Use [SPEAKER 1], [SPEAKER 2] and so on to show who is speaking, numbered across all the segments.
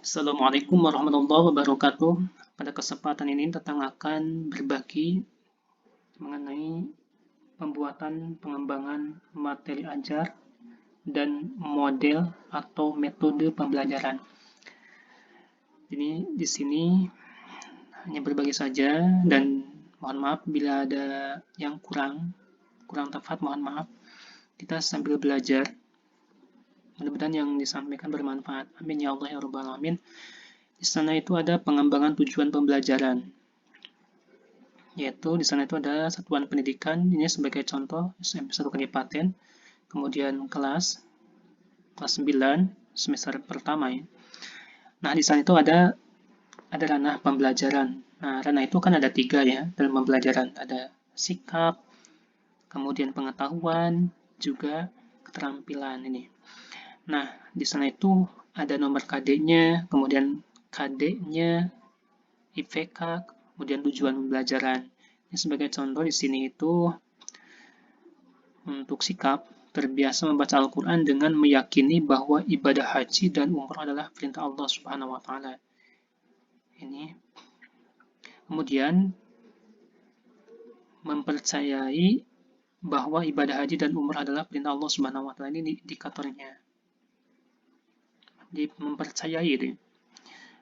[SPEAKER 1] Assalamualaikum warahmatullahi wabarakatuh. Pada kesempatan ini Tatang akan berbagi mengenai pembuatan pengembangan materi ajar dan model atau metode pembelajaran. Jadi di sini hanya berbagi saja dan mohon maaf bila ada yang kurang tepat, mohon maaf. Kita sambil belajar. Mudah-mudahan yang disampaikan bermanfaat. Amin ya Allah ya rabbal alamin. Di sana itu ada pengembangan tujuan pembelajaran. Yaitu di sana itu ada satuan pendidikan, ini sebagai contoh SMP 1 Kadipaten, kemudian kelas 9 semester pertama ya. Nah, di sana itu ada ranah pembelajaran. Nah, ranah itu kan ada 3 ya dalam pembelajaran. Ada sikap, kemudian pengetahuan, juga keterampilan ini. Nah, di sana itu ada nomor KD-nya, kemudian KD-nya, IPK, kemudian tujuan pembelajaran. Ini sebagai contoh di sini itu untuk sikap terbiasa membaca Al-Quran dengan meyakini bahwa ibadah haji dan umrah adalah perintah Allah Subhanahu wa Ta'ala. Ini kemudian mempercayai bahwa ibadah haji dan umrah adalah perintah Allah Subhanahu wa Ta'ala. Ini indikatornya. Jadi mempercayai itu.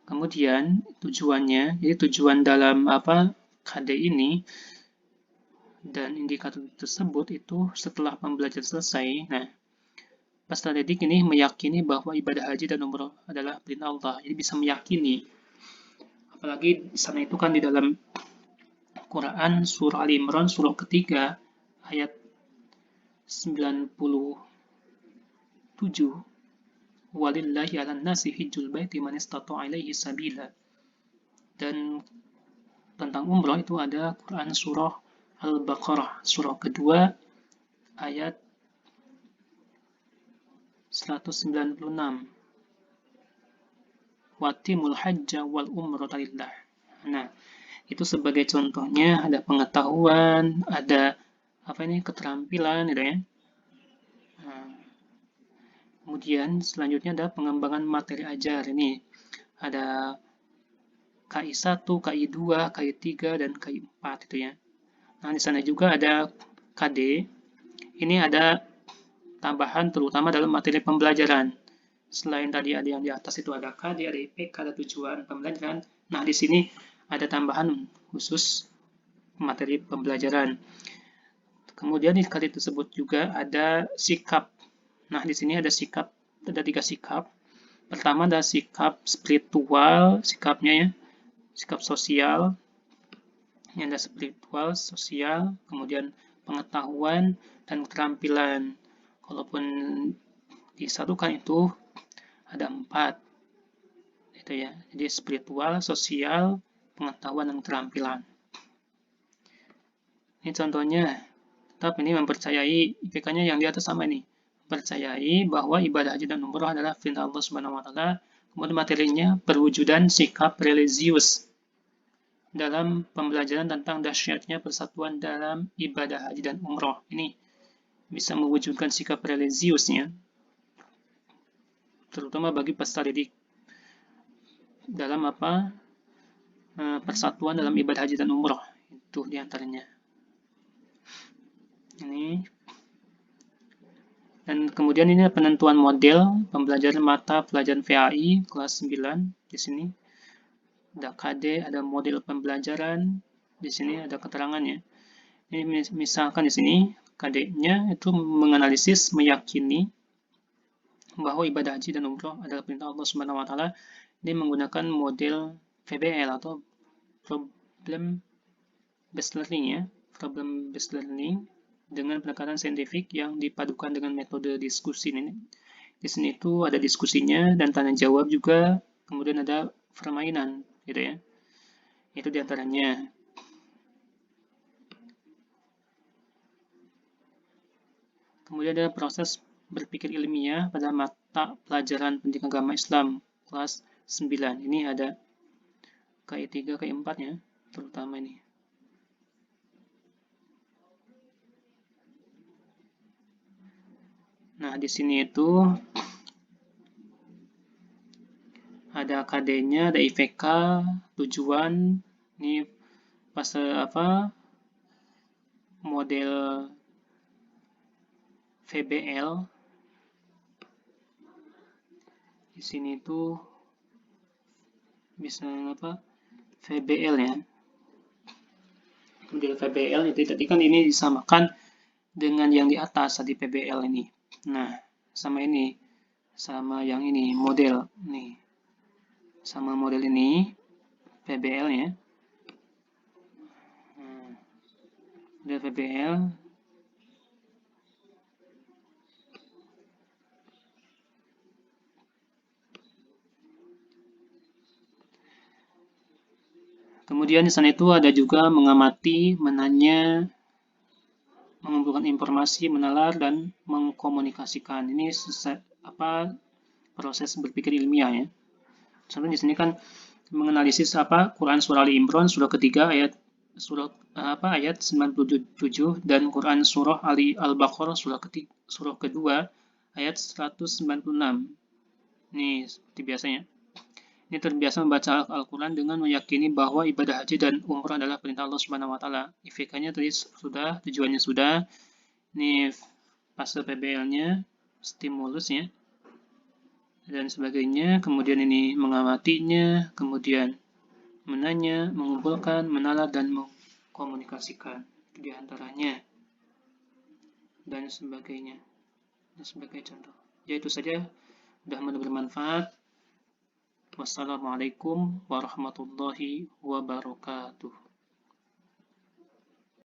[SPEAKER 1] Kemudian tujuannya, jadi tujuan dalam KD ini dan indikator tersebut itu setelah pembelajaran selesai. Nah, peserta didik ini meyakini bahwa ibadah haji dan umroh adalah perintah Allah. Jadi bisa meyakini. Apalagi di sana itu kan di dalam Quran surah Ali Imran surah ketiga ayat 97. Walillahi 'alan nasi hijjul baiti man istata'a ilaihi sabila. Dan tentang umroh itu ada Quran surah Al-Baqarah surah kedua ayat 196. Watimul hajja wal umrata lillah. Nah, itu sebagai contohnya ada pengetahuan, ada keterampilan gitu ya. Nah, kemudian selanjutnya ada pengembangan materi ajar. Ini ada KI 1, KI 2, KI 3 dan KI 4 itu ya. Nah, di sana juga ada KD. Ini ada tambahan terutama dalam materi pembelajaran. Selain tadi ada yang di atas itu ada KD, ada IPK, ada tujuan pembelajaran. Nah, di sini ada tambahan khusus materi pembelajaran. Kemudian di KD tersebut juga ada sikap. Nah, di sini ada sikap, ada 3 sikap. Pertama ada sikap spiritual, sikapnya ya, sikap sosial. Ini ada spiritual, sosial, kemudian pengetahuan dan keterampilan. Kalaupun disatukan itu ada 4 itu ya, jadi spiritual, sosial, pengetahuan dan keterampilan. Ini contohnya, tetap ini mempercayai IPK-nya yang di atas sama ini, mempercayai bahwa ibadah haji dan umroh adalah perintah Allah Subhanahu wa Ta'ala. Kemudian materinya perwujudan sikap religius dalam pembelajaran tentang dahsyatnya persatuan dalam ibadah haji dan umroh. Ini bisa mewujudkan sikap religiusnya, terutama bagi peserta didik dalam persatuan dalam ibadah haji dan umroh. Itu diantaranya. Ini dan kemudian ini penentuan model pembelajaran mata pelajaran VAI kelas 9 di sini. Ada KD, ada model pembelajaran, di sini ada keterangannya. Ini misalkan di sini KD-nya itu menganalisis, meyakini bahwa ibadah haji dan umroh adalah perintah Allah Subhanahu wa Ta'ala. Ini menggunakan model PBL atau problem based learning ya, problem based learning dengan pendekatan saintifik yang dipadukan dengan metode diskusi ini. Di sini itu ada diskusinya dan tanya jawab juga, kemudian ada permainan gitu ya. Itu diantaranya. Kemudian ada proses berpikir ilmiah pada mata pelajaran pendidikan agama Islam kelas 9. Ini ada KI 3, KI 4 ya, terutama ini. Nah, di sini itu ada KD-nya, ada IPK, tujuan, ini fase apa, model VBL. Di sini tuh bisa apa, VBL ya. Model VBL itu tadi kan ini disamakan dengan yang di atas tadi PBL ini. Nah, sama ini, sama yang ini model nih, sama model ini PBL ya. Model PBL kemudian di sana itu ada juga mengamati, menanya, mengumpulkan informasi, menalar, dan mengkomunikasikan. Ini apa, proses berpikir ilmiah ya. Contohnya di sini kan menganalisis apa Quran surah Ali Imran surah ketiga ayat 97 dan Quran surah Ali Al-Baqarah surah kedua ayat 196. Nih seperti biasanya. Ini terbiasa membaca Al-Quran dengan meyakini bahwa ibadah haji dan umrah adalah perintah Allah Subhanahu wa taala. IFK-nya tadi sudah, tujuannya sudah. Ini fase PBL-nya, stimulus ya, dan sebagainya. Kemudian ini mengamatinya, kemudian menanya, mengumpulkan, menalar, dan mengkomunikasikan. Itu diantaranya. Dan sebagainya. Dan sebagai contoh. Ya itu saja. Mudah-mudahan bermanfaat. Wassalamualaikum warahmatullahi wabarakatuh.